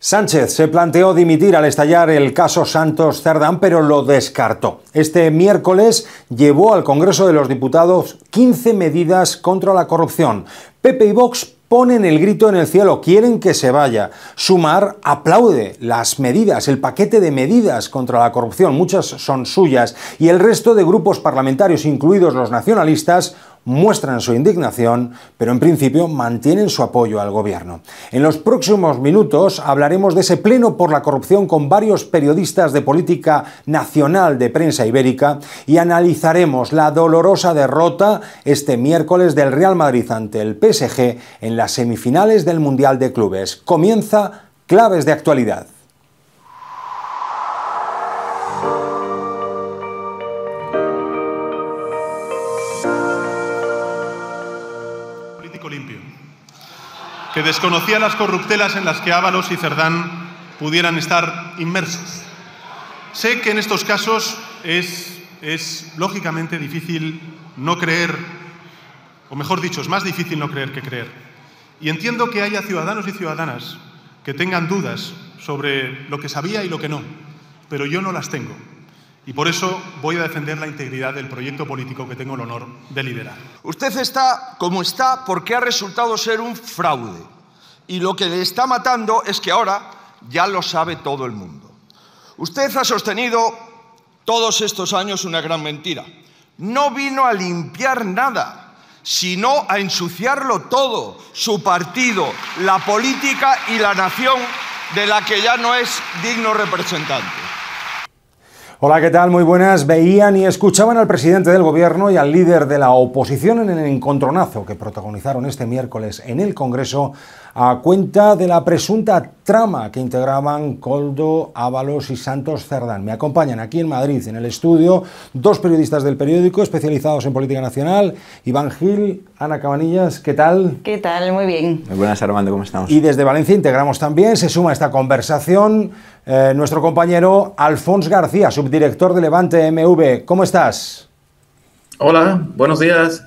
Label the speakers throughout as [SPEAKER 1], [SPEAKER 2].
[SPEAKER 1] Sánchez se planteó dimitir al estallar el caso Santos Cerdán, pero lo descartó. Este miércoles llevó al Congreso de los Diputados 15 medidas contra la corrupción. PP y Vox ponen el grito en el cielo, quieren que se vaya. Sumar aplaude las medidas, el paquete de medidas contra la corrupción, muchas son suyas, y el resto de grupos parlamentarios, incluidos los nacionalistas, muestran su indignación, pero en principio mantienen su apoyo al gobierno. En los próximos minutos hablaremos de ese pleno por la corrupción con varios periodistas de política nacional de prensa ibérica y analizaremos la dolorosa derrota este miércoles del Real Madrid ante el PSG en las semifinales del Mundial de Clubes. Comienza Claves de Actualidad.
[SPEAKER 2] Limpio, que desconocía las corruptelas en las que Ábalos y Cerdán pudieran estar inmersos. Sé que en estos casos es lógicamente difícil no creer, o mejor dicho, es más difícil no creer que creer. Y entiendo que haya ciudadanos y ciudadanas que tengan dudas sobre lo que sabía y lo que no, pero yo no las tengo. Y por eso voy a defender la integridad del proyecto político que tengo el honor de liderar.
[SPEAKER 3] Usted está como está porque ha resultado ser un fraude. Y lo que le está matando es que ahora ya lo sabe todo el mundo. Usted ha sostenido todos estos años una gran mentira. No vino a limpiar nada, sino a ensuciarlo todo. Su partido, la política y la nación de la que ya no es digno representante.
[SPEAKER 1] Hola, ¿qué tal? Muy buenas. Veían y escuchaban al presidente del gobierno y al líder de la oposición en el encontronazo que protagonizaron este miércoles en el Congreso a cuenta de la presunta trama que integraban Koldo, Ábalos y Santos Cerdán. Me acompañan aquí en Madrid, en el estudio, dos periodistas del periódico especializados en política nacional, Iván Gil, Ana Cabanillas, ¿qué tal?
[SPEAKER 4] ¿Qué tal? Muy bien.
[SPEAKER 5] Muy buenas, Armando, ¿cómo estamos?
[SPEAKER 1] Y desde Valencia integramos también, se suma a esta conversación nuestro compañero Alfons García, subdirector de Levante MV. ¿Cómo estás?
[SPEAKER 6] Hola, buenos días.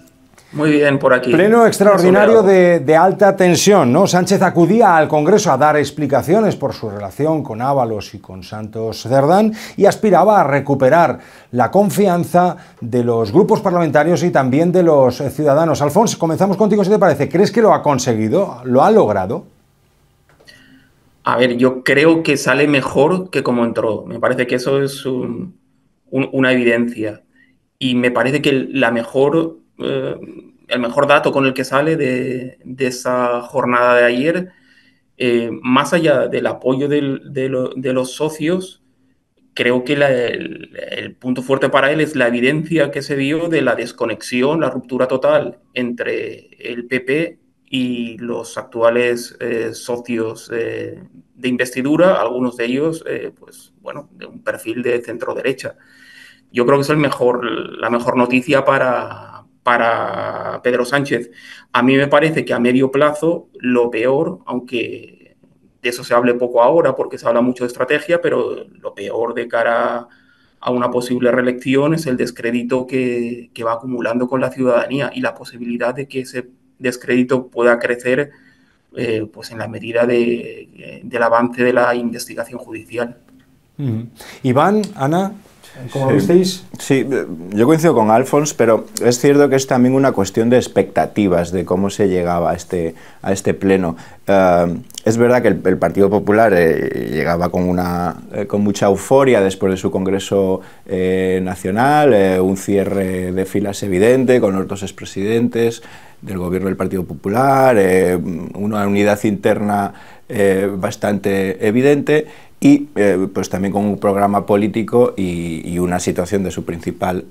[SPEAKER 6] Muy bien por aquí.
[SPEAKER 1] Pleno extraordinario de alta tensión, ¿no? Sánchez acudía al Congreso a dar explicaciones por su relación con Ábalos y con Santos Cerdán y aspiraba a recuperar la confianza de los grupos parlamentarios y también de los ciudadanos. Alfons, comenzamos contigo, si te parece. ¿Crees que lo ha conseguido? ¿Lo ha logrado?
[SPEAKER 6] A ver, yo creo que sale mejor que como entró. Me parece que eso es una evidencia. Y me parece que el mejor dato con el que sale de esa jornada de ayer, más allá del apoyo de los socios, creo que el punto fuerte para él es la evidencia que se vio de la desconexión, la ruptura total entre el PP y los actuales socios de investidura, algunos de ellos, pues bueno, de un perfil de centro-derecha. Yo creo que es la mejor noticia para Pedro Sánchez. A mí me parece que a medio plazo lo peor, aunque de eso se hable poco ahora porque se habla mucho de estrategia, pero lo peor de cara a una posible reelección es el descrédito que va acumulando con la ciudadanía y la posibilidad de que ese descrédito pueda crecer pues en la medida del avance de la investigación judicial.
[SPEAKER 1] Iván, Ana, ¿cómo lo visteis?
[SPEAKER 5] Sí, yo coincido con Alfons, pero es cierto que es también una cuestión de expectativas de cómo se llegaba a este pleno. Es verdad que el Partido Popular llegaba con mucha euforia después de su Congreso Nacional, un cierre de filas evidente con los dos expresidentes del gobierno del Partido Popular, una unidad interna bastante evidente y pues también con un programa político y una situación de su principal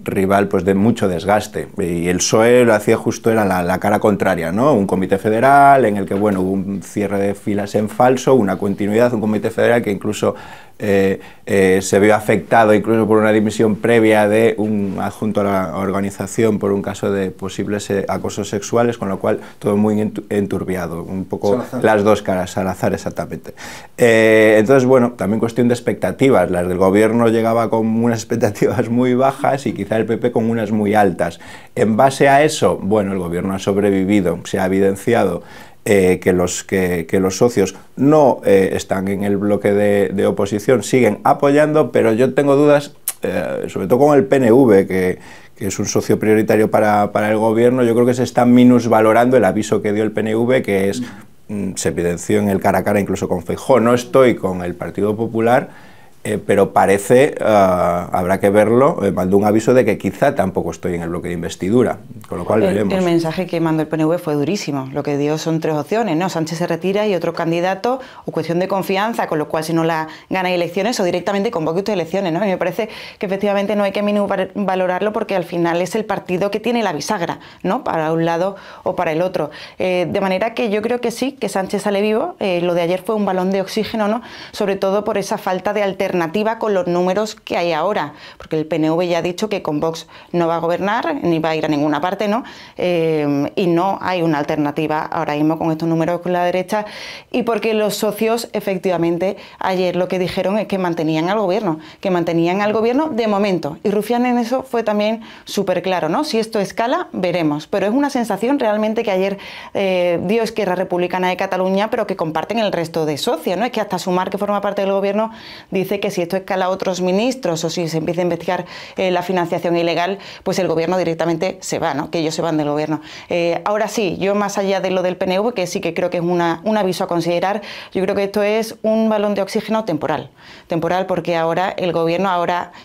[SPEAKER 5] rival pues de mucho desgaste. Y el PSOE lo hacía justo, era la cara contraria, ¿no? Un comité federal en el que bueno, hubo un cierre de filas en falso, una continuidad, un comité federal que incluso se vio afectado incluso por una dimisión previa de un adjunto a la organización por un caso de posibles acosos sexuales, con lo cual todo muy enturbiado, un poco las dos caras, Salazar exactamente. Entonces, bueno, también cuestión de expectativas, las del gobierno llegaba con unas expectativas muy bajas y quizá el PP con unas muy altas. En base a eso, bueno, el gobierno ha sobrevivido, se ha evidenciado que los socios no están en el bloque de oposición, siguen apoyando, pero yo tengo dudas, sobre todo con el PNV, que es un socio prioritario para el gobierno. Yo creo que se está minusvalorando el aviso que dio el PNV, que es, se evidenció en el cara a cara incluso con Feijóo. No estoy con el Partido Popular, pero parece, habrá que verlo, mandó un aviso de que quizá tampoco estoy en el bloque de investidura, con lo cual veremos.
[SPEAKER 4] El mensaje que mandó el PNV fue durísimo. Lo que dio son 3 opciones, ¿no? Sánchez se retira y otro candidato, o cuestión de confianza, con lo cual si no la gana elecciones, o directamente convoque usted elecciones, ¿no? Y me parece que efectivamente no hay que minusvalorarlo, porque al final es el partido que tiene la bisagra, ¿no? Para un lado o para el otro. De manera que yo creo que sí, que Sánchez sale vivo. Lo de ayer fue un balón de oxígeno, ¿no? Sobre todo por esa falta de alternativa con los números que hay ahora, porque el PNV ya ha dicho que con Vox no va a gobernar, ni va a ir a ninguna parte, ¿no? Y no hay una alternativa ahora mismo con estos números con la derecha, y porque los socios efectivamente ayer lo que dijeron es que mantenían al gobierno, de momento, y Rufián en eso fue también súper claro, ¿no? Si esto escala, veremos, pero es una sensación realmente que ayer dio Esquerra Republicana de Cataluña, pero que comparten el resto de socios, ¿no? Es que hasta Sumar, que forma parte del gobierno, dice que si esto escala a otros ministros o si se empieza a investigar la financiación ilegal, pues el gobierno directamente se va, ¿no? Que ellos se van del gobierno. Ahora sí, yo más allá de lo del PNV, que sí que creo que es un aviso a considerar, yo creo que esto es un balón de oxígeno temporal, porque ahora el gobierno,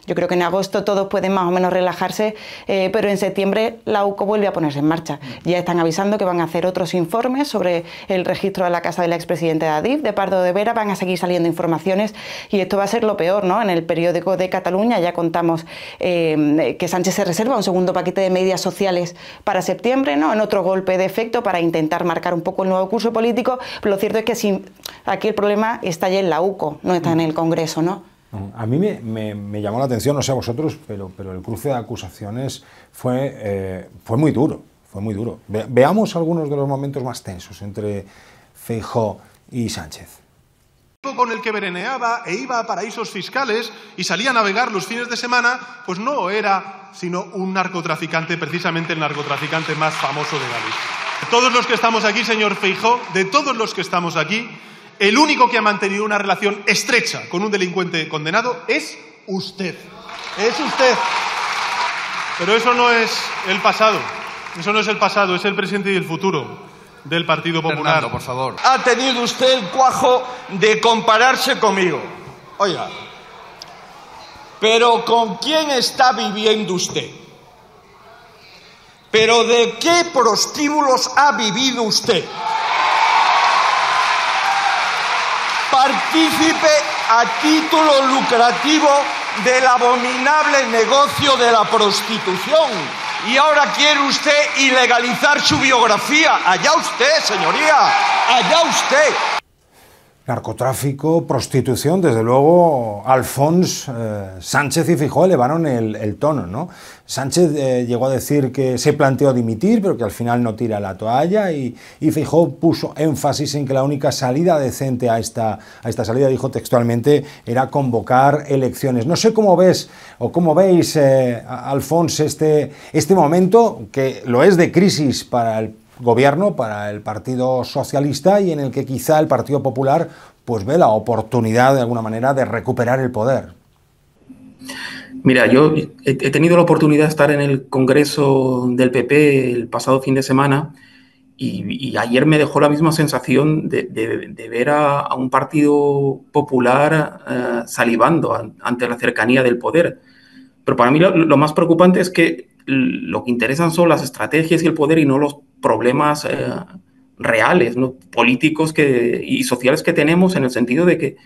[SPEAKER 4] yo creo que en agosto todos pueden más o menos relajarse, pero en septiembre la UCO vuelve a ponerse en marcha. Ya están avisando que van a hacer otros informes sobre el registro de la casa del expresidente de Adif, de Pardo de Vera, van a seguir saliendo informaciones, y esto va a ser lo peor, ¿no? En el periódico de Cataluña ya contamos que Sánchez se reserva un segundo paquete de medidas sociales para septiembre, ¿no? En otro golpe de efecto para intentar marcar un poco el nuevo curso político, pero lo cierto es que aquí el problema está ya en la UCO, no está en el Congreso, ¿no?
[SPEAKER 1] A mí me llamó la atención, no sé a vosotros, pero el cruce de acusaciones fue muy duro, Veamos algunos de los momentos más tensos entre Feijóo y Sánchez.
[SPEAKER 2] Con el que vereneaba e iba a paraísos fiscales y salía a navegar los fines de semana, pues no era sino un narcotraficante, precisamente el narcotraficante más famoso de Galicia. De todos los que estamos aquí, señor Feijóo, de todos los que estamos aquí, el único que ha mantenido una relación estrecha con un delincuente condenado es usted. Es usted. Pero eso no es el pasado. Eso no es el pasado, es el presente y el futuro del Partido Popular.
[SPEAKER 3] Fernando, por favor. Ha tenido usted el cuajo de compararse conmigo. Oiga, pero ¿con quién está viviendo usted? ¿Pero de qué prostíbulos ha vivido usted? Partícipe a título lucrativo del abominable negocio de la prostitución. Y ahora quiere usted ilegalizar su biografía. Allá usted, señoría, allá usted.
[SPEAKER 1] Narcotráfico, prostitución, desde luego Alfons, Sánchez y Feijóo elevaron el tono, ¿no? Sánchez llegó a decir que se planteó dimitir, pero que al final no tira la toalla, y Feijóo puso énfasis en que la única salida decente a esta salida, dijo textualmente, era convocar elecciones. No sé cómo ves o cómo veis, Alfons, este momento, que lo es de crisis para el gobierno, para el Partido Socialista, y en el que quizá el Partido Popular pues ve la oportunidad de alguna manera de recuperar el poder.
[SPEAKER 6] Mira, yo he tenido la oportunidad de estar en el Congreso del PP el pasado fin de semana, y ayer me dejó la misma sensación de ver a un Partido Popular salivando ante la cercanía del poder. Pero para mí lo más preocupante es que lo que interesan son las estrategias y el poder, y no los problemas reales, ¿no? Políticos y sociales que tenemos, en el sentido de que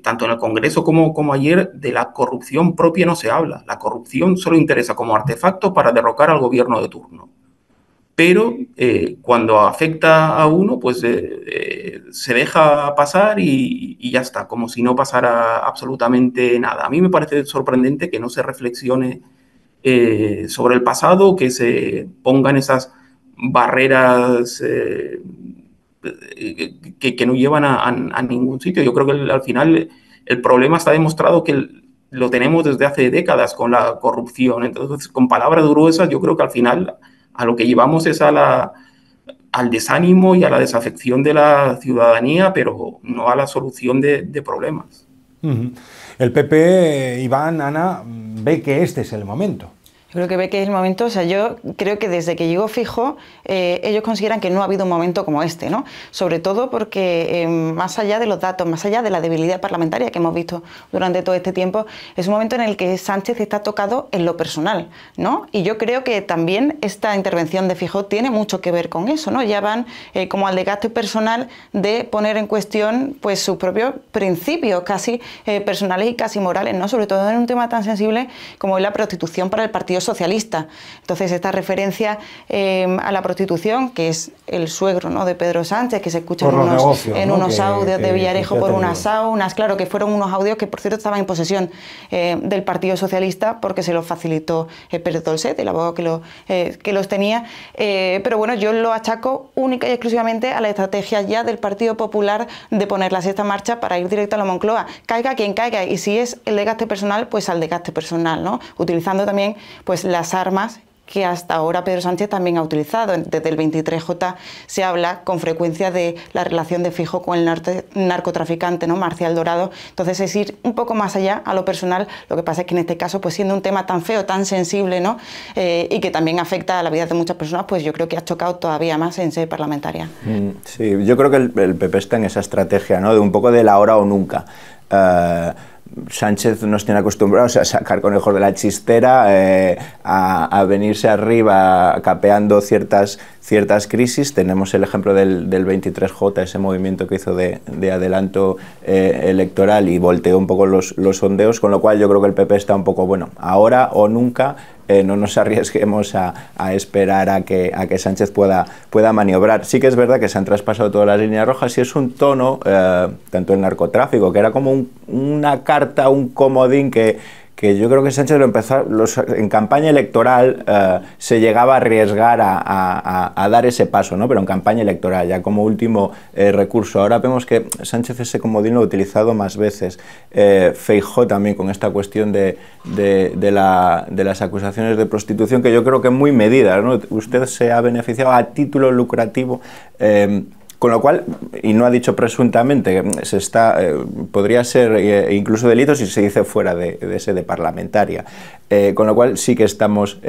[SPEAKER 6] tanto en el Congreso como ayer, de la corrupción propia no se habla. La corrupción solo interesa como artefacto para derrocar al gobierno de turno. Pero cuando afecta a uno, pues se deja pasar y ya está, como si no pasara absolutamente nada. A mí me parece sorprendente que no se reflexione sobre el pasado, que se pongan esas barreras que no llevan a ningún sitio. Yo creo que al final el problema está demostrado que lo tenemos desde hace décadas con la corrupción. Entonces, con palabras gruesas, yo creo que al final a lo que llevamos es a al desánimo y a la desafección de la ciudadanía, pero no a la solución de problemas.
[SPEAKER 1] El PP, Iván, Ana, ve que este es el momento.
[SPEAKER 4] Yo creo que ve que es el momento, o sea, yo creo que desde que llegó Feijóo, ellos consideran que no ha habido un momento como este, ¿no? Sobre todo porque más allá de los datos, más allá de la debilidad parlamentaria que hemos visto durante todo este tiempo, es un momento en el que Sánchez está tocado en lo personal, ¿no? Y yo creo que también esta intervención de Feijóo tiene mucho que ver con eso, ¿no? Ya van como al desgaste personal de poner en cuestión pues sus propios principios casi personales y casi morales, ¿no? Sobre todo en un tema tan sensible como es la prostitución para el Partido Socialista. Entonces, esta referencia a la prostitución, que es el suegro, ¿no?, de Pedro Sánchez, que se escucha en unos audios de Villarejo por unas saunas, claro, que fueron unos audios que, por cierto, estaban en posesión del Partido Socialista porque se los facilitó Pérez Dolcet, el abogado que los tenía. Pero bueno, yo lo achaco única y exclusivamente a la estrategia ya del Partido Popular de poner la sexta marcha para ir directo a la Moncloa. Caiga quien caiga, y si es el desgaste personal, pues al desgaste personal, ¿no? Utilizando también pues las armas que hasta ahora Pedro Sánchez también ha utilizado. Desde el 23J se habla con frecuencia de la relación de Feijóo con el narcotraficante, ¿no?, Marcial Dorado. Entonces es ir un poco más allá a lo personal. Lo que pasa es que en este caso, pues siendo un tema tan feo, tan sensible, ¿no?, y que también afecta a la vida de muchas personas, pues yo creo que ha chocado todavía más en sede parlamentaria.
[SPEAKER 5] Sí, yo creo que el PP está en esa estrategia, ¿no?, de un poco del ahora o nunca. Sánchez nos tiene acostumbrados a sacar conejos de la chistera, a venirse arriba capeando ciertas crisis. Tenemos el ejemplo del 23J, ese movimiento que hizo de adelanto electoral y volteó un poco los sondeos, con lo cual yo creo que el PP está un poco, bueno, ahora o nunca. No nos arriesguemos a esperar a que Sánchez pueda maniobrar. Sí que es verdad que se han traspasado todas las líneas rojas y es un tono, tanto el narcotráfico, que era como una carta, un comodín que yo creo que Sánchez lo empezó, en campaña electoral se llegaba a arriesgar a dar ese paso, ¿no? Pero en campaña electoral, ya como último recurso. Ahora vemos que Sánchez ese comodín lo ha utilizado más veces. Feijóo también con esta cuestión de las acusaciones de prostitución, que yo creo que muy medida, ¿no? Usted se ha beneficiado a título lucrativo. Con lo cual, y no ha dicho presuntamente, podría ser incluso delito si se dice fuera de sede parlamentaria. Con lo cual sí que estamos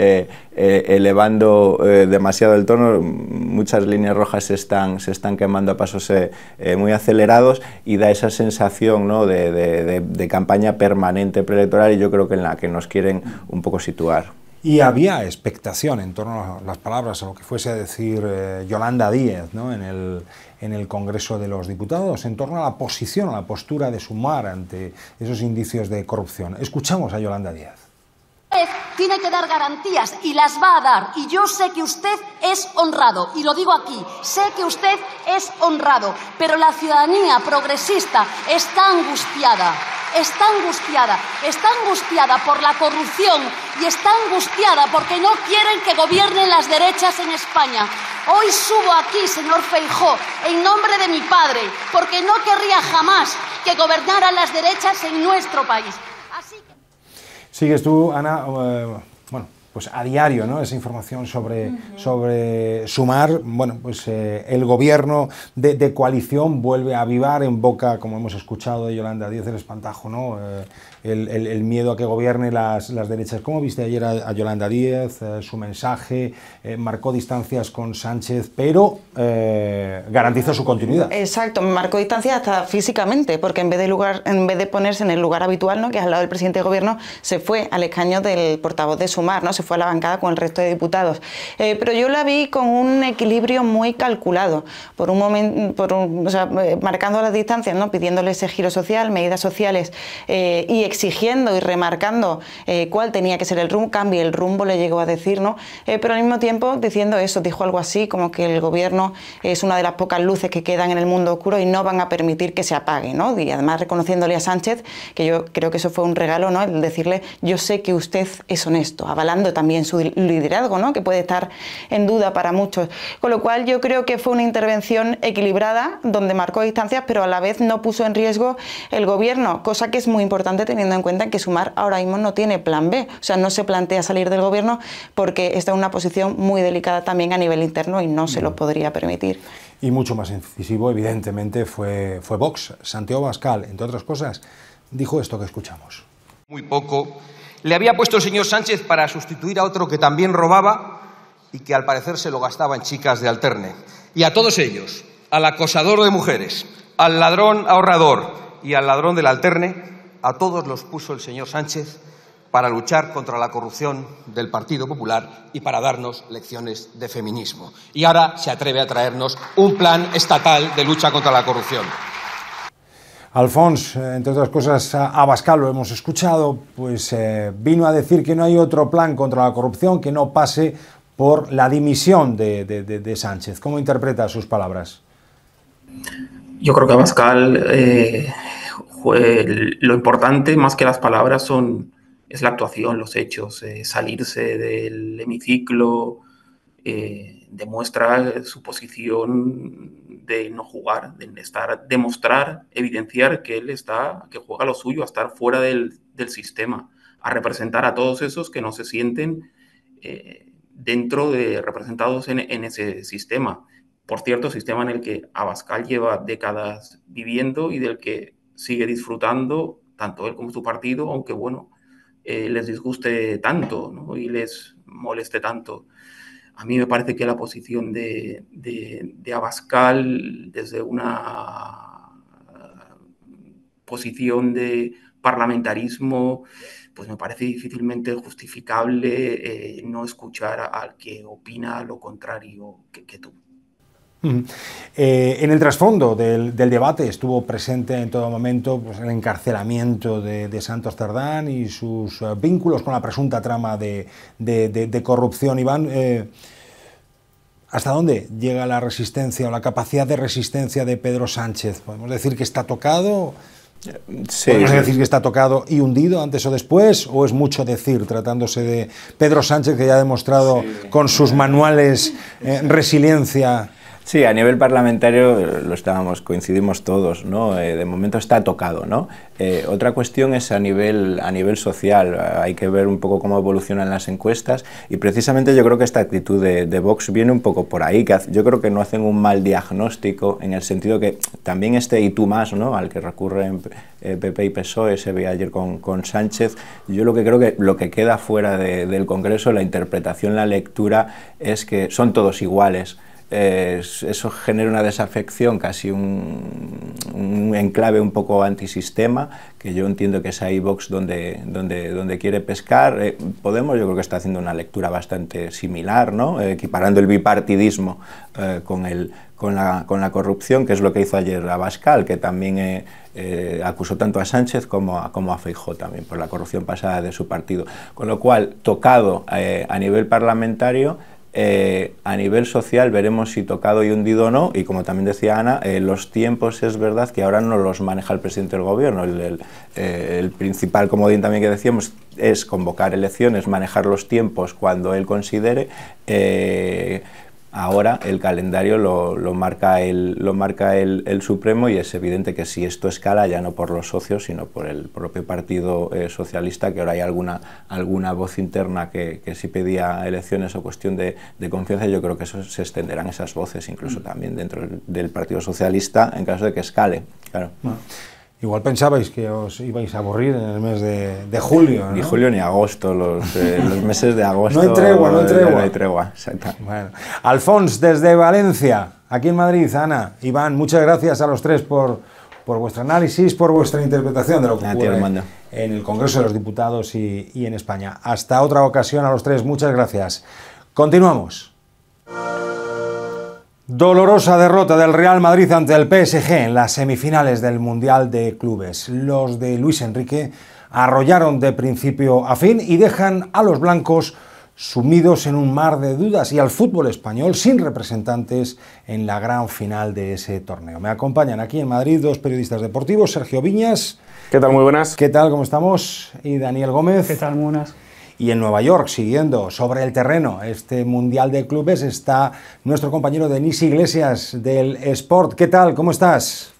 [SPEAKER 5] elevando demasiado el tono, muchas líneas rojas se están quemando a pasos muy acelerados y da esa sensación, ¿no?, de campaña permanente preelectoral, y yo creo que en la que nos quieren un poco situar.
[SPEAKER 1] Y había expectación en torno a las palabras, a lo que fuese a decir Yolanda Díaz, ¿no?, en el Congreso de los Diputados, en torno a la posición, a la postura de Sumar ante esos indicios de corrupción. Escuchamos a Yolanda Díaz.
[SPEAKER 7] Tiene que dar garantías y las va a dar, y yo sé que usted es honrado, y lo digo aquí, sé que usted es honrado, pero la ciudadanía progresista está angustiada. Está angustiada por la corrupción y está angustiada porque no quieren que gobiernen las derechas en España. Hoy subo aquí, señor Feijóo, en nombre de mi padre, porque no querría jamás que gobernaran las derechas en nuestro país. Así que...
[SPEAKER 1] Sigues tú, Ana, bueno, pues a diario, ¿no?, esa información sobre Sumar. Bueno, pues el gobierno de coalición vuelve a avivar en boca, como hemos escuchado de Yolanda Díaz, el espantajo, ¿no?, el miedo a que gobierne las derechas. ¿Cómo viste ayer a Yolanda Díaz? Su mensaje marcó distancias con Sánchez, pero garantizó su continuidad.
[SPEAKER 4] Exacto, marcó distancias hasta físicamente, porque en vez de ponerse en el lugar habitual, ¿no?, que es al lado del presidente de gobierno, se fue al escaño del portavoz de Sumar, ¿no?, se fue a la bancada con el resto de diputados. Pero yo la vi con un equilibrio muy calculado, por un momento, marcando las distancias, ¿no?, pidiéndole ese giro social, medidas sociales, y exigiendo y remarcando cuál tenía que ser el rumbo, cambie el rumbo, le llegó a decir, ¿no? Pero al mismo tiempo diciendo eso, dijo algo así como que el gobierno es una de las pocas luces que quedan en el mundo oscuro y no van a permitir que se apague, ¿no? Y además reconociéndole a Sánchez, que yo creo que eso fue un regalo, ¿no?, el decirle, yo sé que usted es honesto, avalando dudo también su liderazgo, ¿no? Que puede estar en duda para muchos. Con lo cual yo creo que fue una intervención equilibrada, donde marcó distancias, pero a la vez no puso en riesgo el gobierno, cosa que es muy importante teniendo en cuenta que Sumar ahora mismo no tiene plan B, o sea, no se plantea salir del gobierno porque está en una posición muy delicada también a nivel interno y no se lo podría permitir.
[SPEAKER 1] Y mucho más incisivo, evidentemente, fue Vox. Santiago Abascal, entre otras cosas, dijo esto que escuchamos.
[SPEAKER 8] Muy poco le había puesto el señor Sánchez para sustituir a otro que también robaba y que al parecer se lo gastaba en chicas de alterne. Y a todos ellos, al acosador de mujeres, al ladrón ahorrador y al ladrón del alterne, a todos los puso el señor Sánchez para luchar contra la corrupción del Partido Popular y para darnos lecciones de feminismo. Y ahora se atreve a traernos un plan estatal de lucha contra la corrupción.
[SPEAKER 1] Alfons, entre otras cosas, Abascal, lo hemos escuchado, pues vino a decir que no hay otro plan contra la corrupción que no pase por la dimisión de Sánchez. ¿Cómo interpreta sus palabras?
[SPEAKER 6] Yo creo que Abascal, lo importante más que las palabras es la actuación, los hechos, salirse del hemiciclo, demuestra su posición de no jugar, de demostrar, evidenciar que él que juega lo suyo, a estar fuera del sistema, a representar a todos esos que no se sienten representados en ese sistema. Por cierto, sistema en el que Abascal lleva décadas viviendo y del que sigue disfrutando tanto él como su partido, aunque bueno, les disguste tanto, ¿no? Y les moleste tanto. A mí me parece que la posición de Abascal, desde una posición de parlamentarismo, pues me parece difícilmente justificable no escuchar al que opina lo contrario que tú.
[SPEAKER 1] En el trasfondo del debate estuvo presente en todo momento pues, el encarcelamiento de Santos Cerdán y sus vínculos con la presunta trama de corrupción. Iván, ¿hasta dónde llega la resistencia o la capacidad de resistencia de Pedro Sánchez? ¿Podemos decir que está tocado? Sí. ¿Podemos decir que está tocado y hundido antes o después? ¿O es mucho decir, tratándose de Pedro Sánchez, que ya ha demostrado con sus manuales resiliencia?
[SPEAKER 5] Sí, a nivel parlamentario coincidimos todos, ¿no? De momento está tocado, ¿no? Otra cuestión es a nivel social. Hay que ver un poco cómo evolucionan las encuestas y precisamente yo creo que esta actitud de Vox viene un poco por ahí, que yo creo que no hacen un mal diagnóstico en el sentido que también y tú más, ¿no? Al que recurren PP y PSOE, se ve ayer con Sánchez. Yo lo que creo que lo que queda fuera del Congreso, la interpretación, la lectura, es que son todos iguales. Eso genera una desafección, casi un enclave un poco antisistema, que yo entiendo que es ahí Vox donde quiere pescar. Podemos, yo creo que está haciendo una lectura bastante similar, ¿no? Equiparando el bipartidismo con la corrupción, que es lo que hizo ayer Abascal, que también acusó tanto a Sánchez como a Feijóo también por la corrupción pasada de su partido. Con lo cual, tocado a nivel parlamentario, a nivel social veremos si tocado y hundido o no, y como también decía Ana, los tiempos es verdad que ahora no los maneja el presidente del gobierno. El principal comodín también que decíamos es convocar elecciones, manejar los tiempos cuando él considere. Ahora el calendario lo marca el Supremo, y es evidente que si esto escala ya no por los socios sino por el propio Partido Socialista, que ahora hay alguna voz interna que sí pedía elecciones o cuestión de confianza. Yo creo que eso se extenderán esas voces incluso también dentro del Partido Socialista en caso de que escale, claro.
[SPEAKER 1] Igual pensabais que os ibais a aburrir en el mes de julio, ¿no?
[SPEAKER 5] Ni julio ni agosto, los meses de agosto.
[SPEAKER 1] No hay tregua, no hay tregua.
[SPEAKER 5] No hay tregua, exacto.
[SPEAKER 1] Bueno. Alfons, desde Valencia, aquí en Madrid, Ana, Iván, muchas gracias a los tres por vuestro análisis, por vuestra interpretación de lo que ocurre en el Congreso de los Diputados y en España. Hasta otra ocasión a los tres, muchas gracias. Continuamos. Dolorosa derrota del Real Madrid ante el PSG en las semifinales del Mundial de Clubes. Los de Luis Enrique arrollaron de principio a fin y dejan a los blancos sumidos en un mar de dudas y al fútbol español sin representantes en la gran final de ese torneo. Me acompañan aquí en Madrid dos periodistas deportivos, Sergio Viñas.
[SPEAKER 9] ¿Qué tal? Muy buenas.
[SPEAKER 1] ¿Qué tal? ¿Cómo estamos? Y Daniel Gómez.
[SPEAKER 10] ¿Qué tal? Muy buenas.
[SPEAKER 1] Y en Nueva York, siguiendo sobre el terreno este Mundial de Clubes, está nuestro compañero Denis Iglesias del Sport. ¿Qué tal? ¿Cómo estás?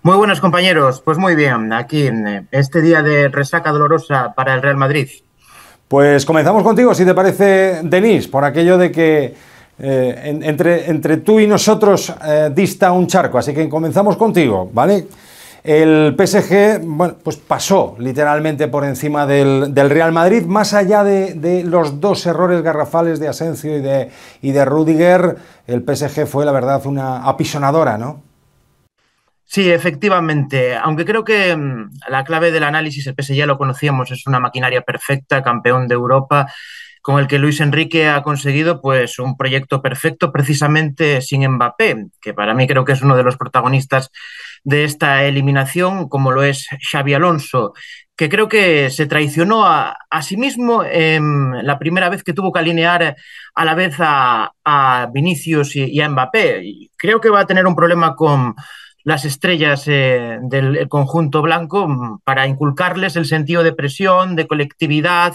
[SPEAKER 9] Muy buenos compañeros, pues muy bien, aquí en este día de resaca dolorosa para el Real Madrid.
[SPEAKER 1] Pues comenzamos contigo, si te parece, Denis, por aquello de que entre tú y nosotros dista un charco, así que comenzamos contigo, ¿vale? El PSG, bueno, pues pasó literalmente por encima del Real Madrid, más allá de los dos errores garrafales de Asensio y de Rüdiger. El PSG fue, la verdad, una apisonadora, ¿no?
[SPEAKER 9] Sí, efectivamente, aunque creo que la clave del análisis, el PSG ya lo conocíamos, es una maquinaria perfecta, campeón de Europa, con el que Luis Enrique ha conseguido pues un proyecto perfecto precisamente sin Mbappé, que para mí creo que es uno de los protagonistas de esta eliminación, como lo es Xabi Alonso, que creo que se traicionó a sí mismo la primera vez que tuvo que alinear a la vez a Vinicius y a Mbappé. Y creo que va a tener un problema con las estrellas del conjunto blanco para inculcarles el sentido de presión, de colectividad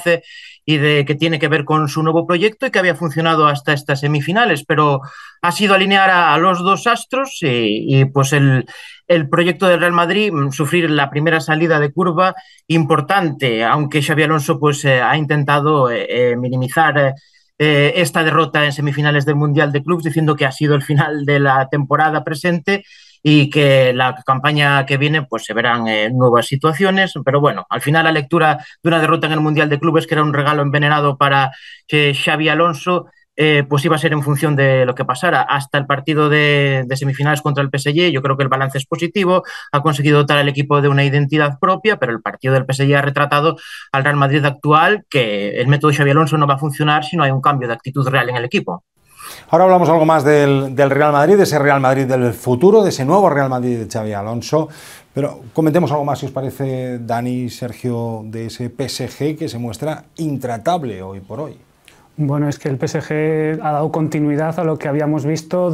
[SPEAKER 9] y de que tiene que ver con su nuevo proyecto y que había funcionado hasta estas semifinales, pero ha sido alinear a los dos astros y pues el proyecto del Real Madrid sufrir la primera salida de curva importante, aunque Xabi Alonso pues ha intentado minimizar esta derrota en semifinales del Mundial de Clubes, diciendo que ha sido el final de la temporada presente y que la campaña que viene pues se verán nuevas situaciones, pero bueno, al final la lectura de una derrota en el Mundial de Clubes, que era un regalo envenenado para Xabi Alonso, pues iba a ser en función de lo que pasara hasta el partido de semifinales contra el PSG. Yo creo que el balance es positivo, ha conseguido dotar al equipo de una identidad propia, pero el partido del PSG ha retratado al Real Madrid actual, que el método de Xabi Alonso no va a funcionar si no hay un cambio de actitud real en el equipo.
[SPEAKER 1] Ahora hablamos algo más del Real Madrid, de ese Real Madrid del futuro, de ese nuevo Real Madrid de Xabi Alonso, pero comentemos algo más, si os parece, Dani, Sergio, de ese PSG que se muestra intratable hoy por hoy.
[SPEAKER 10] Bueno, es que el PSG ha dado continuidad a lo que habíamos visto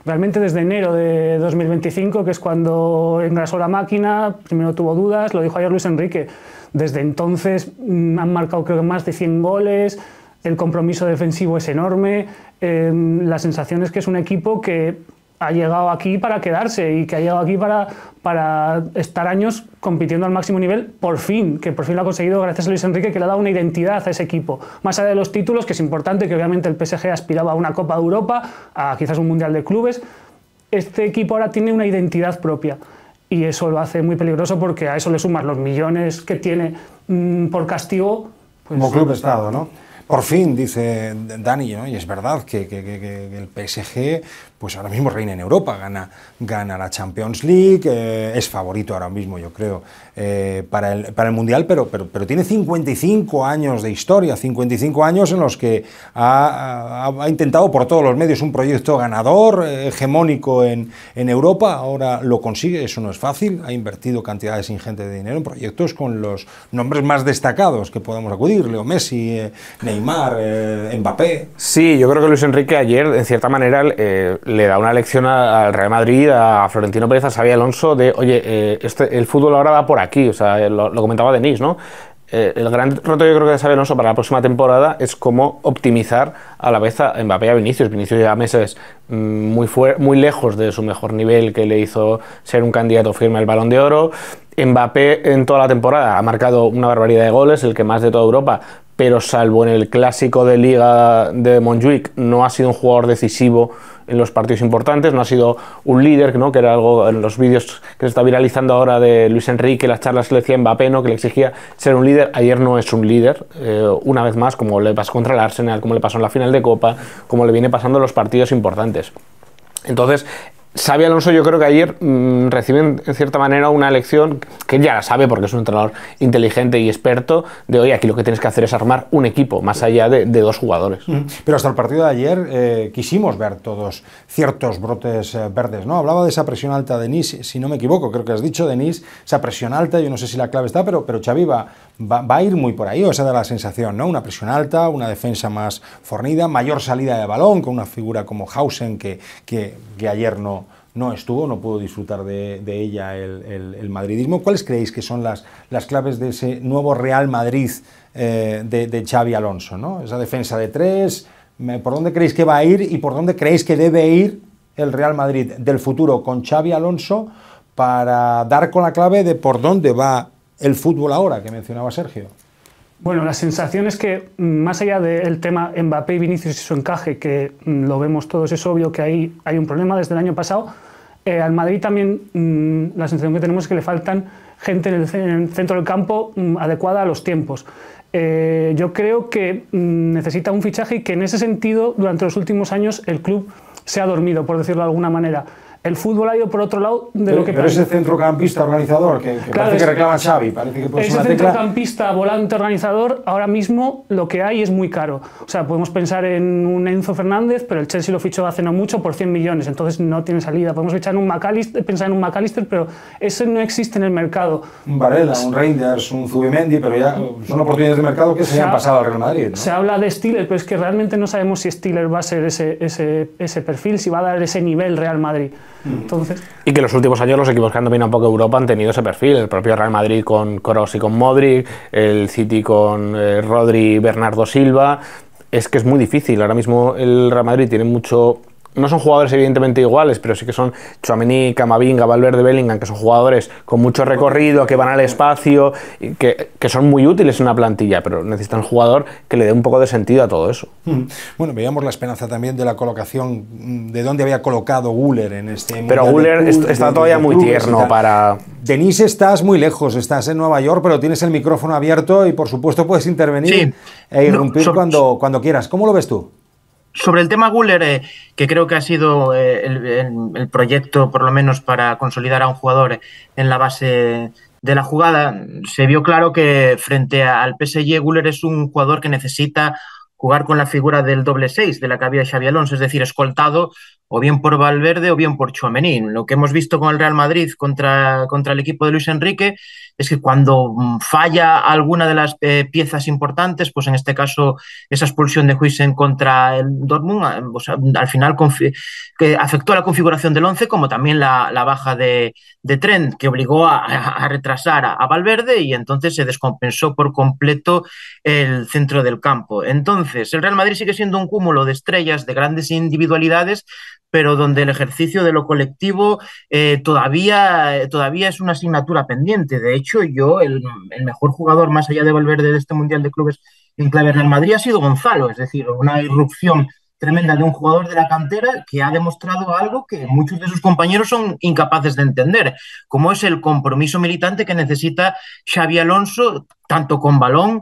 [SPEAKER 10] realmente desde enero de 2025, que es cuando engrasó la máquina. Primero tuvo dudas, lo dijo ayer Luis Enrique. Desde entonces han marcado creo que más de 100 goles, el compromiso defensivo es enorme, la sensación es que es un equipo que ha llegado aquí para quedarse y que ha llegado aquí para estar años compitiendo al máximo nivel, por fin lo ha conseguido gracias a Luis Enrique, que le ha dado una identidad a ese equipo. Más allá de los títulos, que es importante, que obviamente el PSG aspiraba a una Copa de Europa, a quizás un Mundial de Clubes, este equipo ahora tiene una identidad propia y eso lo hace muy peligroso, porque a eso le sumas los millones que tiene por castigo. Pues,
[SPEAKER 1] como club Estado, ¿no? Por fin, dice Dani, ¿no? Y es verdad que el PSG pues ahora mismo reina en Europa, gana la Champions League, es favorito ahora mismo, yo creo, para el Mundial, pero tiene 55 años de historia, 55 años en los que ha intentado por todos los medios un proyecto ganador, hegemónico en Europa. Ahora lo consigue, eso no es fácil, ha invertido cantidades ingentes de dinero en proyectos con los nombres más destacados que podamos acudir, Leo Messi, Neymar, Mbappé.
[SPEAKER 11] Sí, yo creo que Luis Enrique ayer, en cierta manera, le da una lección al Real Madrid, a Florentino Pérez, a Xabi Alonso, de, oye, el fútbol ahora va por aquí, o sea, lo comentaba Denis, ¿no? El gran reto, yo creo que de Xabi Alonso para la próxima temporada es cómo optimizar a la vez a Mbappé y a Vinicius. Vinicius ya meses muy lejos de su mejor nivel, que le hizo ser un candidato firme al Balón de Oro. Mbappé en toda la temporada ha marcado una barbaridad de goles, el que más de toda Europa, pero salvo en el clásico de Liga de Montjuic no ha sido un jugador decisivo en los partidos importantes, no ha sido un líder, ¿no? Que era algo en los vídeos que se está viralizando ahora de Luis Enrique, las charlas que le decía a Mbappé, ¿no? Que le exigía ser un líder. Ayer no es un líder, una vez más, como le pasó contra el Arsenal, como le pasó en la final de Copa, como le viene pasando en los partidos importantes. Entonces, Xabi Alonso, yo creo que ayer recibe en cierta manera una lección que él ya la sabe porque es un entrenador inteligente y experto, de oye, aquí lo que tienes que hacer es armar un equipo más allá de dos jugadores.
[SPEAKER 1] Pero hasta el partido de ayer quisimos ver todos ciertos brotes verdes, ¿no? Hablaba de esa presión alta de Denis, si no me equivoco, creo que has dicho, Denis, esa presión alta, yo no sé si la clave está, pero Xavi va a ir muy por ahí, o esa da la sensación, ¿no? Una presión alta, una defensa más fornida, mayor salida de balón, con una figura como Hausen que ayer no no estuvo, no pudo disfrutar de ella el madridismo. ¿Cuáles creéis que son las claves de ese nuevo Real Madrid de Xabi Alonso, ¿no? Esa defensa de tres, ¿por dónde creéis que va a ir y por dónde creéis que debe ir el Real Madrid del futuro con Xabi Alonso para dar con la clave de por dónde va el fútbol ahora, que mencionaba Sergio?
[SPEAKER 10] Bueno, la sensación es que, más allá del tema Mbappé y Vinicius y su encaje, que lo vemos todos, es obvio que ahí hay un problema desde el año pasado, al Madrid también la sensación que tenemos es que le faltan gente en el centro del campo adecuada a los tiempos. Yo creo que necesita un fichaje y que en ese sentido, durante los últimos años, el club se ha dormido, por decirlo de alguna manera. El fútbol ha ido por otro lado de lo que...
[SPEAKER 1] Pero ese centrocampista organizador, que claro, parece que reclama Xavi, parece que puede ser una tecla...
[SPEAKER 10] Ese centrocampista volante organizador, ahora mismo lo que hay es muy caro. O sea, podemos pensar en un Enzo Fernández, pero el Chelsea lo fichó hace no mucho por 100 millones, entonces no tiene salida. Podemos pensar en un McAllister, pero ese no existe en el mercado.
[SPEAKER 1] Un Varela, un Reinders, un Zubimendi, pero ya son oportunidades de mercado que se han pasado al Real Madrid, ¿no?
[SPEAKER 10] Se habla de Stiller, pero es que realmente no sabemos si Stiller va a ser ese perfil, si va a dar ese nivel Real Madrid. Entonces...
[SPEAKER 11] Y que en los últimos años los equipos que han dominado un poco Europa han tenido ese perfil. El propio Real Madrid con Kroos y con Modric, el City con Rodri y Bernardo Silva. Es que es muy difícil. Ahora mismo el Real Madrid tiene mucho... No son jugadores evidentemente iguales, pero sí que son Tchouaméni, Camavinga, Valverde, Bellingham, que son jugadores con mucho recorrido, que van al espacio, y que son muy útiles en una plantilla, pero necesitan un jugador que le dé un poco de sentido a todo eso.
[SPEAKER 1] Bueno, veíamos la esperanza también de la colocación, de dónde había colocado Güler en este...
[SPEAKER 11] Pero Güler está todavía muy tierno para...
[SPEAKER 1] Denis, estás muy lejos, estás en Nueva York, pero tienes el micrófono abierto y por supuesto puedes intervenir e irrumpir cuando quieras. ¿Cómo lo ves tú?
[SPEAKER 9] Sobre el tema Güler, que creo que ha sido el proyecto, por lo menos, para consolidar a un jugador en la base de la jugada, se vio claro que frente al PSG, Güler es un jugador que necesita jugar con la figura del doble 6 de la que había Xabi Alonso, es decir, escoltado o bien por Valverde o bien por Tchouaméni. Lo que hemos visto con el Real Madrid contra el equipo de Luis Enrique es que cuando falla alguna de las piezas importantes, pues en este caso esa expulsión de Huijsen contra el Dortmund, pues al final que afectó a la configuración del 11, como también la baja de Trent, que obligó a retrasar a Valverde, y entonces se descompensó por completo el centro del campo. Entonces, el Real Madrid sigue siendo un cúmulo de estrellas, de grandes individualidades, pero donde el ejercicio de lo colectivo todavía es una asignatura pendiente. De hecho, el mejor jugador más allá de Valverde de este Mundial de Clubes en clave Real Madrid ha sido Gonzalo, es decir, una irrupción tremenda de un jugador de la cantera que ha demostrado algo que muchos de sus compañeros son incapaces de entender, como es el compromiso militante que necesita Xabi Alonso, tanto con balón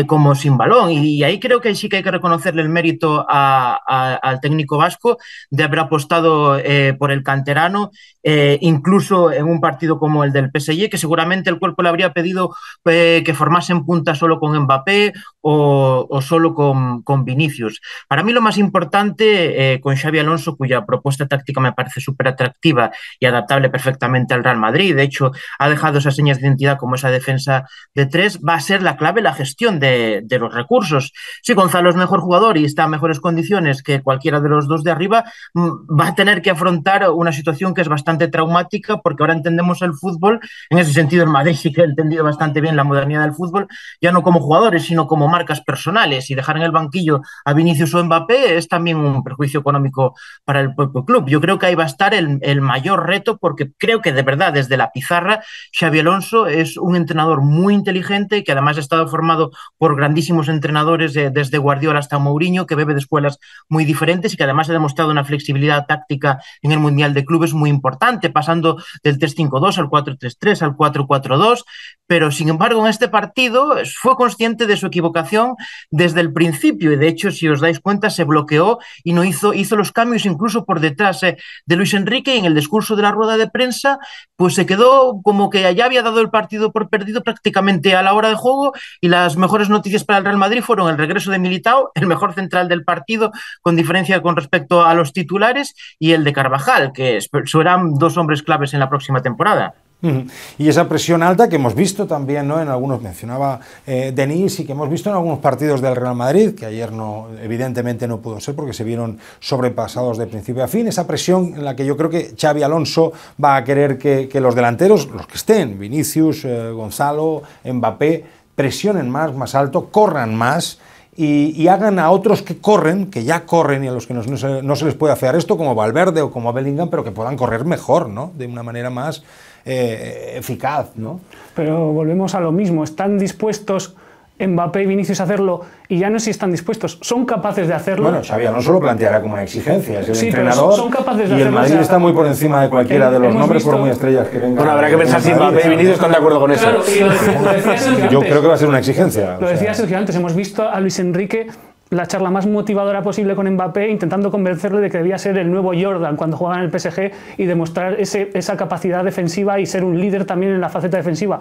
[SPEAKER 9] como sin balón. Y ahí creo que sí que hay que reconocerle el mérito al técnico vasco de haber apostado por el canterano, incluso en un partido como el del PSG, que seguramente el cuerpo le habría pedido que formase en punta solo con Mbappé o solo con Vinicius. Para mí lo más importante con Xabi Alonso, cuya propuesta táctica me parece súper atractiva y adaptable perfectamente al Real Madrid, de hecho ha dejado esas señas de identidad como esa defensa de tres, va a ser la clave la gestión de los recursos. Si Gonzalo es mejor jugador y está en mejores condiciones que cualquiera de los dos de arriba, va a tener que afrontar una situación que es bastante traumática, porque ahora entendemos el fútbol, en ese sentido el Madrid sí que ha entendido bastante bien la modernidad del fútbol, ya no como jugadores, sino como marcas personales, y dejar en el banquillo a Vinicius o Mbappé es también un perjuicio económico para el propio club. Yo creo que ahí va a estar el mayor reto, porque creo que de verdad desde la pizarra Xabi Alonso es un entrenador muy inteligente, que además ha estado formado por grandísimos entrenadores desde Guardiola hasta Mourinho, que bebe de escuelas muy diferentes y que además ha demostrado una flexibilidad táctica en el Mundial de Clubes muy importante, pasando del 3-5-2 al 4-3-3 al 4-4-2, pero sin embargo en este partido fue consciente de su equivocación desde el principio, y de hecho, si os dais cuenta, se bloqueó y no hizo los cambios incluso por detrás de Luis Enrique, y en el discurso de la rueda de prensa pues se quedó como que ya había dado el partido por perdido prácticamente a la hora de juego, y las mejores noticias para el Real Madrid fueron el regreso de Militao, el mejor central del partido con diferencia con respecto a los titulares, y el de Carvajal, que serán dos hombres claves en la próxima temporada.
[SPEAKER 1] Y esa presión alta que hemos visto también, ¿no? En algunos, mencionaba Denis, y que hemos visto en algunos partidos del Real Madrid, que ayer no, evidentemente no pudo ser porque se vieron sobrepasados de principio a fin, esa presión en la que yo creo que Xabi Alonso va a querer que los delanteros, los que estén, Vinicius, Gonzalo, Mbappé, presionen más alto, corran más, y hagan a otros que corren, que ya corren y a los que no se les puede afear esto, como Valverde o como Bellingham, pero que puedan correr mejor, ¿no? De una manera más eficaz, ¿no?
[SPEAKER 10] Pero volvemos a lo mismo, ¿están dispuestos Mbappé y Vinicius a hacerlo? Y ya no sé si están dispuestos, ¿son capaces de hacerlo?
[SPEAKER 1] Bueno, Xabi Alonso lo planteará como una exigencia, es el
[SPEAKER 10] sí,
[SPEAKER 1] entrenador,
[SPEAKER 10] son capaces de
[SPEAKER 1] y el
[SPEAKER 10] hacerlo,
[SPEAKER 1] Madrid está muy por encima de cualquiera de los nombres, por muy estrellas que vengan.
[SPEAKER 11] Bueno, habrá que pensar si Mbappé y Vinicius están de acuerdo con eso.
[SPEAKER 10] Claro, y lo decía Sergio antes.
[SPEAKER 1] Yo creo que va a ser una exigencia.
[SPEAKER 10] Lo decía Sergio antes, hemos visto a Luis Enrique la charla más motivadora posible con Mbappé, intentando convencerle de que debía ser el nuevo Jordan cuando jugaba en el PSG y demostrar esa capacidad defensiva y ser un líder también en la faceta defensiva.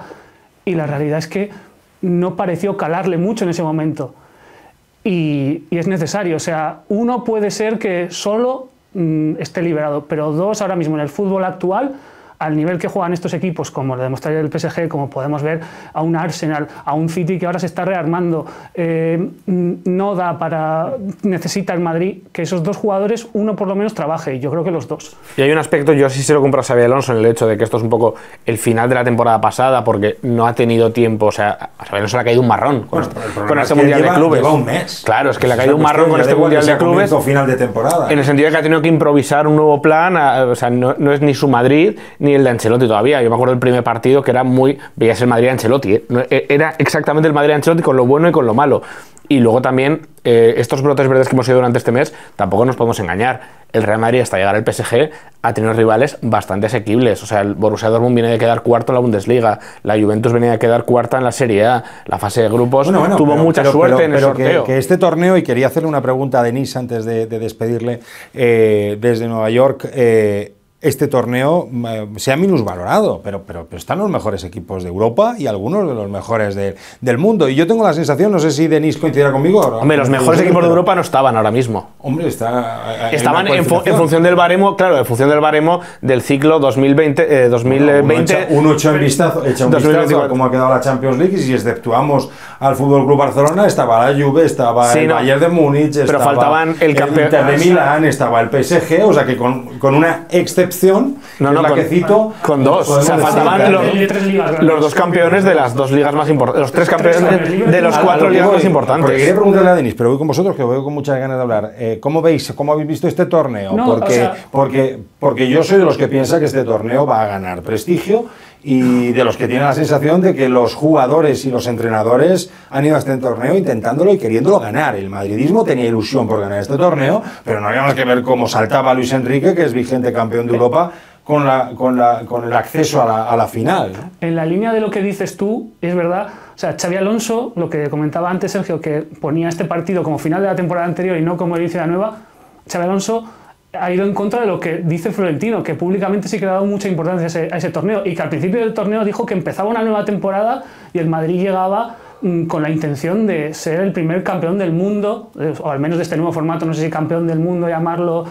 [SPEAKER 10] Y la realidad es que no pareció calarle mucho en ese momento. Y es necesario, o sea, uno puede ser que solo esté liberado, pero dos, ahora mismo en el fútbol actual, al nivel que juegan estos equipos, como lo demostraría el PSG, como podemos ver a un Arsenal, a un City que ahora se está rearmando, no da para... Necesita el Madrid que esos dos jugadores, uno por lo menos trabaje, y yo creo que los dos.
[SPEAKER 11] Y hay un aspecto, yo sí se lo compro a Xabi Alonso en el hecho de que esto es un poco el final de la temporada pasada, porque no ha tenido tiempo, o sea, a Xabi Alonso le ha caído un marrón con este Mundial de Clubes.
[SPEAKER 1] Lleva un mes.
[SPEAKER 11] Claro, es que le ha caído un marrón con este Mundial de Clubes.
[SPEAKER 1] Final de temporada.
[SPEAKER 11] En el sentido de que ha tenido que improvisar un nuevo plan, o sea, no es ni su Madrid ni el de Ancelotti todavía. Yo me acuerdo del primer partido que era veías el Madrid de Ancelotti, era exactamente el Madrid de Ancelotti con lo bueno y con lo malo. Y luego también estos brotes verdes que hemos ido durante este mes, tampoco nos podemos engañar. El Real Madrid hasta llegar al PSG ha tenido rivales bastante asequibles. O sea, el Borussia Dortmund viene de quedar cuarto en la Bundesliga, la Juventus venía de quedar cuarta en la Serie A, la fase de grupos tuvo mucha suerte en el sorteo.
[SPEAKER 1] Que este torneo, y quería hacerle una pregunta a Denis antes de despedirle desde Nueva York, este torneo se ha minusvalorado, pero están los mejores equipos de Europa y algunos de los mejores del mundo. Y yo tengo la sensación, no sé si Denis coincidirá conmigo.
[SPEAKER 11] Hombre, los mejores equipos de Europa no estaban ahora mismo.
[SPEAKER 1] Hombre,
[SPEAKER 11] estaban en función del baremo, claro, en función del baremo del ciclo 2020.
[SPEAKER 1] Uno echa un vistazo a cómo ha quedado la Champions League, y si exceptuamos al Fútbol Club Barcelona, estaba la Juve, estaba el Bayern de Múnich,
[SPEAKER 11] pero faltaban el
[SPEAKER 1] Inter de Milán, estaba el PSG, o sea que con una excepción,
[SPEAKER 11] con dos. O sea, faltaban los dos campeones de las dos ligas más importantes, los tres campeones de los cuatro ligas más importantes.
[SPEAKER 1] Porque quería preguntarle a Denis, pero voy con vosotros, que veo con muchas ganas de hablar. ¿Cómo habéis visto este torneo? Porque yo soy de los que piensa que este torneo va a ganar prestigio, y de los que tienen la sensación de que los jugadores y los entrenadores han ido a este torneo intentándolo y queriéndolo ganar. El madridismo tenía ilusión por ganar este torneo, pero no habíamos que ver cómo saltaba Luis Enrique, que es vigente campeón de Europa, con el acceso a la final, ¿no?
[SPEAKER 10] En la línea de lo que dices tú, es verdad, o sea, Xabi Alonso, lo que comentaba antes Sergio, que ponía este partido como final de la temporada anterior y no como el inicio de la nueva, Xabi Alonso ha ido en contra de lo que dice Florentino, que públicamente sí que ha dado mucha importancia a ese torneo, y que al principio del torneo dijo que empezaba una nueva temporada y el Madrid llegaba con la intención de ser el primer campeón del mundo, o al menos de este nuevo formato, no sé si campeón del mundo llamarlo,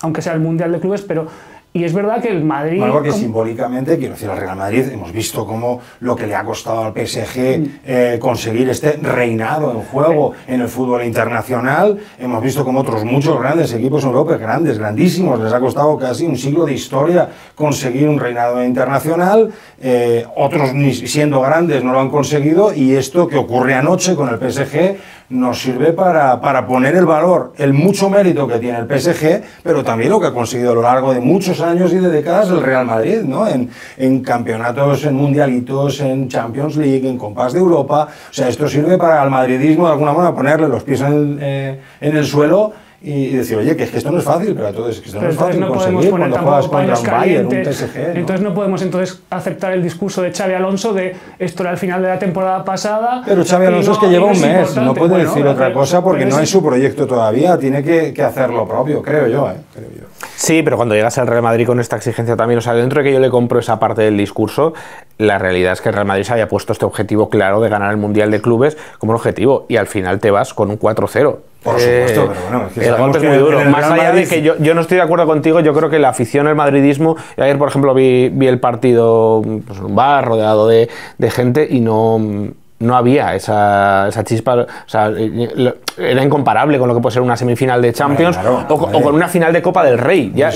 [SPEAKER 10] aunque sea el Mundial de Clubes, pero... Y es verdad que el Madrid...
[SPEAKER 1] Algo que simbólicamente, quiero decir, al Real Madrid hemos visto cómo lo que le ha costado al PSG conseguir este reinado en juego en el fútbol internacional. Hemos visto cómo otros muchos grandes equipos en Europa, grandísimos, les ha costado casi un siglo de historia conseguir un reinado internacional. Otros, ni siendo grandes, no lo han conseguido, y esto que ocurre anoche con el PSG nos sirve para poner el valor, el mucho mérito que tiene el PSG, pero también lo que ha conseguido a lo largo de muchos años y de décadas el Real Madrid, ¿no? En campeonatos, en mundialitos, en Champions League, en Copas de Europa. O sea, esto sirve para el madridismo de alguna manera ponerle los pies en el suelo y decir, oye, que es que esto no es fácil, pero entonces es que esto no es fácil conseguir cuando juegas contra un Bayern, un PSG, ¿no?
[SPEAKER 10] Entonces no podemos aceptar el discurso de Xabi Alonso de esto era el final de la temporada pasada.
[SPEAKER 1] Pero Xabi Alonso es que lleva un mes, no puede decir otra cosa porque no es su proyecto todavía, tiene que hacer lo propio, creo yo.
[SPEAKER 11] Sí, pero cuando llegas al Real Madrid con esta exigencia también, o sea, dentro de que yo le compro esa parte del discurso, la realidad es que el Real Madrid se había puesto este objetivo claro de ganar el Mundial de Clubes como un objetivo, y al final te vas con un 4-0.
[SPEAKER 1] Por supuesto, pero bueno, es que
[SPEAKER 11] el golpe es muy duro. Más allá de que yo no estoy de acuerdo contigo, yo creo que la afición, el madridismo, ayer por ejemplo vi el partido pues, en un bar rodeado de gente y no había esa chispa, o sea, era incomparable con lo que puede ser una semifinal de Champions o con una final de Copa del Rey. Ya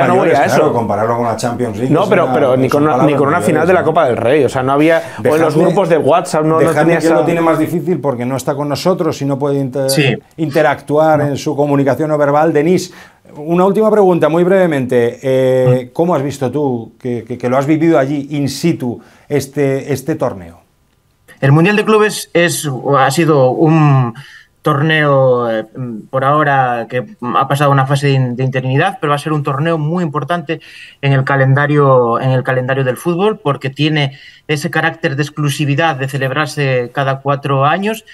[SPEAKER 11] no voy a eso.
[SPEAKER 1] Claro, compararlo con la Champions League.
[SPEAKER 11] No, pero ni con una final de la Copa del Rey. O sea, no había. O en los grupos de WhatsApp no tenía
[SPEAKER 1] que lo tiene más difícil porque no está con nosotros y no puede interactuar en su comunicación no verbal. Denis, una última pregunta, muy brevemente. ¿Cómo has visto tú, que lo has vivido allí in situ, este torneo?
[SPEAKER 9] El Mundial de Clubes ha sido un torneo por ahora que ha pasado una fase de interinidad, pero va a ser un torneo muy importante en el calendario del fútbol porque tiene ese carácter de exclusividad de celebrarse cada 4 años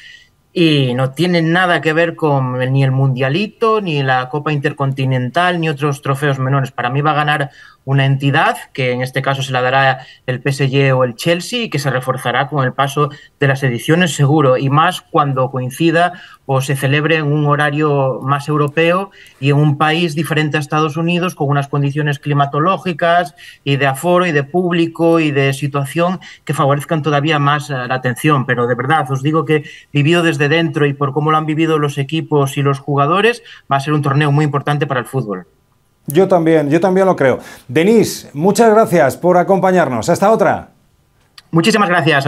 [SPEAKER 9] y no tiene nada que ver con ni el Mundialito, ni la Copa Intercontinental, ni otros trofeos menores. Para mí va a ganar una entidad, que en este caso se la dará el PSG o el Chelsea, y que se reforzará con el paso de las ediciones seguro, y más cuando coincida o se celebre en un horario más europeo y en un país diferente a Estados Unidos, con unas condiciones climatológicas y de aforo y de público y de situación que favorezcan todavía más la atención. Pero de verdad, os digo que vivido desde dentro y por cómo lo han vivido los equipos y los jugadores, va a ser un torneo muy importante para el fútbol.
[SPEAKER 1] Yo también lo creo. Denis, muchas gracias por acompañarnos. Hasta otra.
[SPEAKER 9] Muchísimas gracias.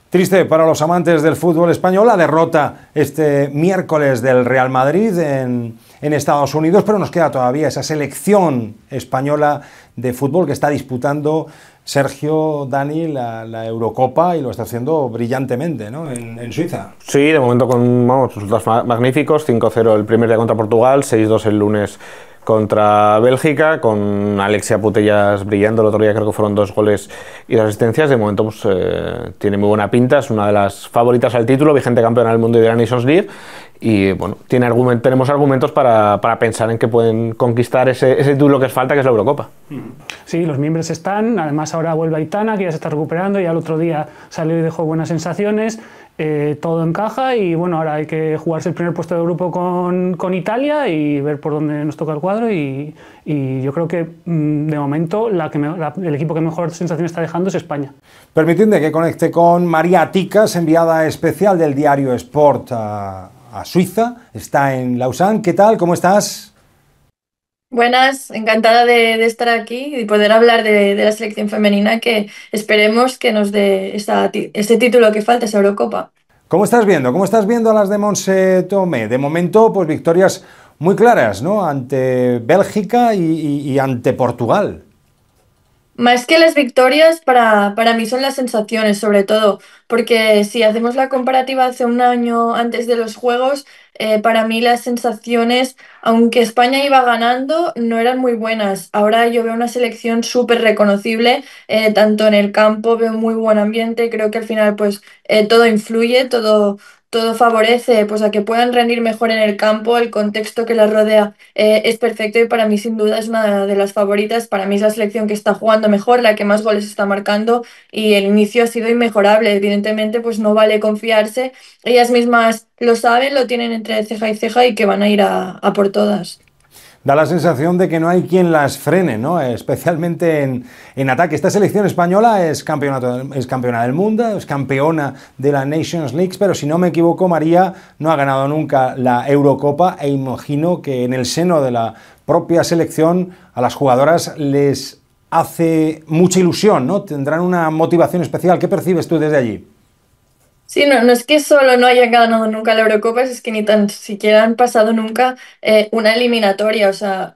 [SPEAKER 1] Triste para los amantes del fútbol español la derrota este miércoles del Real Madrid en Estados Unidos, pero nos queda todavía esa selección española de fútbol que está disputando Sergio, Dani, la Eurocopa, y lo está haciendo brillantemente, ¿no? En Suiza.
[SPEAKER 11] Sí, de momento con resultados magníficos, 5-0 el primer día contra Portugal, 6-2 el lunes contra Bélgica, con Alexia Putellas brillando. El otro día creo que fueron 2 goles y 2 asistencias. De momento pues, tiene muy buena pinta, es una de las favoritas al título, vigente campeona del mundo y de la Nations League, y bueno, tenemos argumentos para pensar en que pueden conquistar ese título que les falta, que es la Eurocopa.
[SPEAKER 10] Sí, los miembros están, además ahora vuelve Aitana, que ya se está recuperando, ya el otro día salió y dejó buenas sensaciones. Todo encaja y bueno, ahora hay que jugarse el primer puesto de grupo con Italia y ver por dónde nos toca el cuadro, y yo creo que de momento el equipo que mejor sensación está dejando es España.
[SPEAKER 1] Permitidme que conecte con María Ticas, enviada especial del diario Sport a Suiza, está en Lausanne. ¿Qué tal? ¿Cómo estás?
[SPEAKER 12] Buenas, encantada de estar aquí y poder hablar de la selección femenina, que esperemos que nos dé ese título que falta, esa Eurocopa.
[SPEAKER 1] ¿Cómo estás viendo? ¿Cómo estás viendo a las de Montse Tomé? De momento, pues victorias muy claras, ¿no? Ante Bélgica y ante Portugal.
[SPEAKER 12] Más que las victorias, para mí son las sensaciones, sobre todo, porque si hacemos la comparativa hace un año antes de los Juegos, para mí las sensaciones, aunque España iba ganando, no eran muy buenas. Ahora yo veo una selección súper reconocible, tanto en el campo, veo muy buen ambiente, creo que al final pues todo influye, todo favorece pues a que puedan rendir mejor en el campo, el contexto que las rodea es perfecto, y para mí sin duda es una de las favoritas. Para mí es la selección que está jugando mejor, la que más goles está marcando, y el inicio ha sido inmejorable. Evidentemente pues no vale confiarse, ellas mismas lo saben, lo tienen entre ceja y ceja y que van a ir a por todas.
[SPEAKER 1] Da la sensación de que no hay quien las frene, ¿no? Especialmente en ataque. Esta selección española es campeona del mundo, es campeona de la Nations League, pero si no me equivoco, María no ha ganado nunca la Eurocopa, e imagino que en el seno de la propia selección a las jugadoras les hace mucha ilusión, ¿no? Tendrán una motivación especial. ¿Qué percibes tú desde allí?
[SPEAKER 12] Sí, no es que solo no hayan ganado nunca la Eurocopa, es que ni tan siquiera han pasado nunca una eliminatoria. O sea,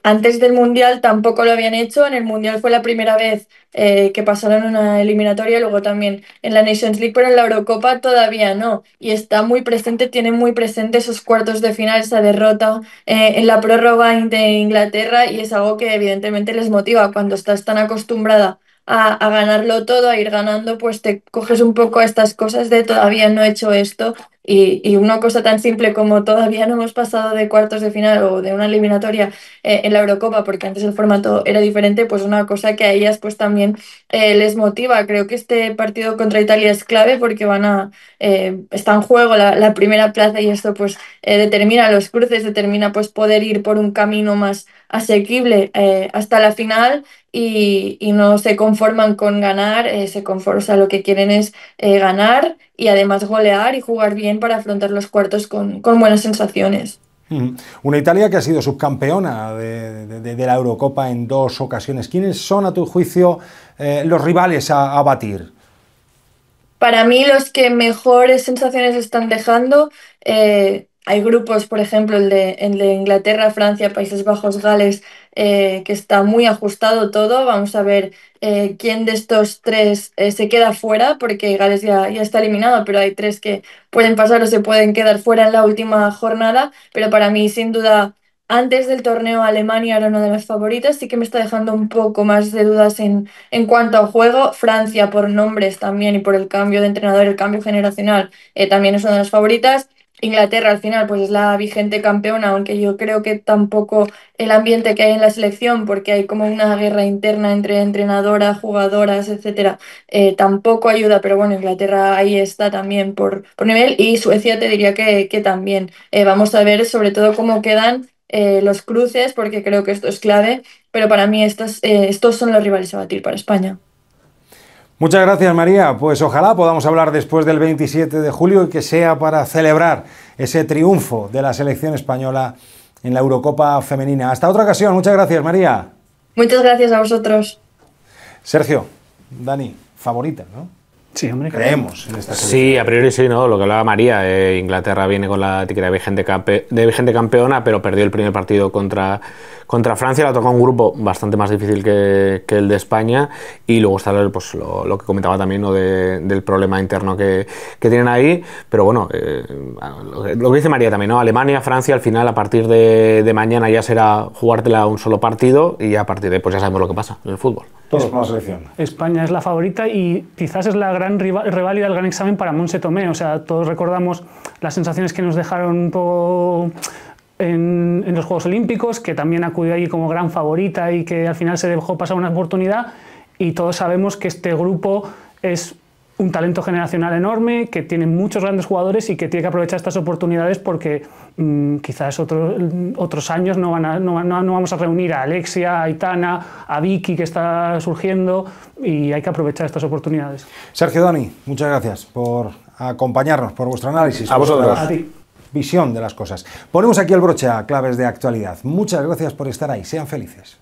[SPEAKER 12] antes del Mundial tampoco lo habían hecho. En el Mundial fue la primera vez que pasaron una eliminatoria, luego también en la Nations League, pero en la Eurocopa todavía no. Y está muy presente, tiene muy presente esos cuartos de final, esa derrota en la prórroga de Inglaterra, y es algo que evidentemente les motiva. Cuando estás tan acostumbrada a ganarlo todo, a ir ganando, pues te coges un poco a estas cosas de todavía no he hecho esto, Y una cosa tan simple como todavía no hemos pasado de cuartos de final o de una eliminatoria en la Eurocopa, porque antes el formato era diferente, pues una cosa que a ellas pues también les motiva. Creo que este partido contra Italia es clave porque está en juego la primera plaza y esto pues determina los cruces, determina pues poder ir por un camino más asequible hasta la final y no se conforman con ganar, o sea, lo que quieren es ganar y además golear y jugar bien para afrontar los cuartos con buenas sensaciones.
[SPEAKER 1] Una Italia que ha sido subcampeona de la Eurocopa en 2 ocasiones. ¿Quiénes son, a tu juicio, los rivales a batir?
[SPEAKER 12] Para mí los que mejores sensaciones están dejando, hay grupos, por ejemplo, el de Inglaterra, Francia, Países Bajos, Gales, que está muy ajustado todo. Vamos a ver quién de estos 3 se queda fuera, porque Gales ya está eliminado, pero hay 3 que pueden pasar o se pueden quedar fuera en la última jornada. Pero para mí, sin duda, antes del torneo Alemania era una de las favoritas, sí que me está dejando un poco más de dudas en cuanto al juego. Francia, por nombres también y por el cambio de entrenador, el cambio generacional, también es una de las favoritas. Inglaterra al final pues es la vigente campeona, aunque yo creo que tampoco el ambiente que hay en la selección, porque hay como una guerra interna entre entrenadoras, jugadoras, etcétera, tampoco ayuda, pero bueno, Inglaterra ahí está también por nivel, y Suecia te diría que también. Vamos a ver sobre todo cómo quedan los cruces, porque creo que esto es clave, pero para mí estos son los rivales a batir para España.
[SPEAKER 1] Muchas gracias, María. Pues ojalá podamos hablar después del 27 de julio y que sea para celebrar ese triunfo de la selección española en la Eurocopa femenina. Hasta otra ocasión. Muchas gracias, María.
[SPEAKER 12] Muchas gracias a vosotros.
[SPEAKER 1] Sergio, Dani, favorita, ¿no?
[SPEAKER 10] Sí, hombre.
[SPEAKER 1] Creemos en esta selección.
[SPEAKER 11] Sí, a priori sí, ¿no? Lo que hablaba María, Inglaterra viene con la etiqueta de vigente campeona, pero perdió el primer partido contra Francia, le ha tocado un grupo bastante más difícil que el de España, y luego está pues, lo que comentaba también, ¿no? del problema interno que tienen ahí, pero bueno, lo que dice María también, ¿no? Alemania, Francia, al final a partir de mañana ya será jugártela un solo partido y a partir de ahí pues ya sabemos lo que pasa en el fútbol.
[SPEAKER 1] Todos con la selección.
[SPEAKER 10] España es la favorita y quizás es la gran reválida, el gran examen para Montse Tomé. O sea, todos recordamos las sensaciones que nos dejaron un poco en los Juegos Olímpicos, que también acudió ahí como gran favorita y que al final se dejó pasar una oportunidad, y todos sabemos que este grupo es un talento generacional enorme, que tiene muchos grandes jugadores y que tiene que aprovechar estas oportunidades porque quizás otros años no vamos a reunir a Alexia, a Aitana, a Vicky, que está surgiendo, y hay que aprovechar estas oportunidades.
[SPEAKER 1] Sergio, Dani, muchas gracias por acompañarnos, por vuestro análisis.
[SPEAKER 11] A vosotros.
[SPEAKER 1] A ti. Visión de las cosas. Ponemos aquí el broche a claves de actualidad. Muchas gracias por estar ahí. Sean felices.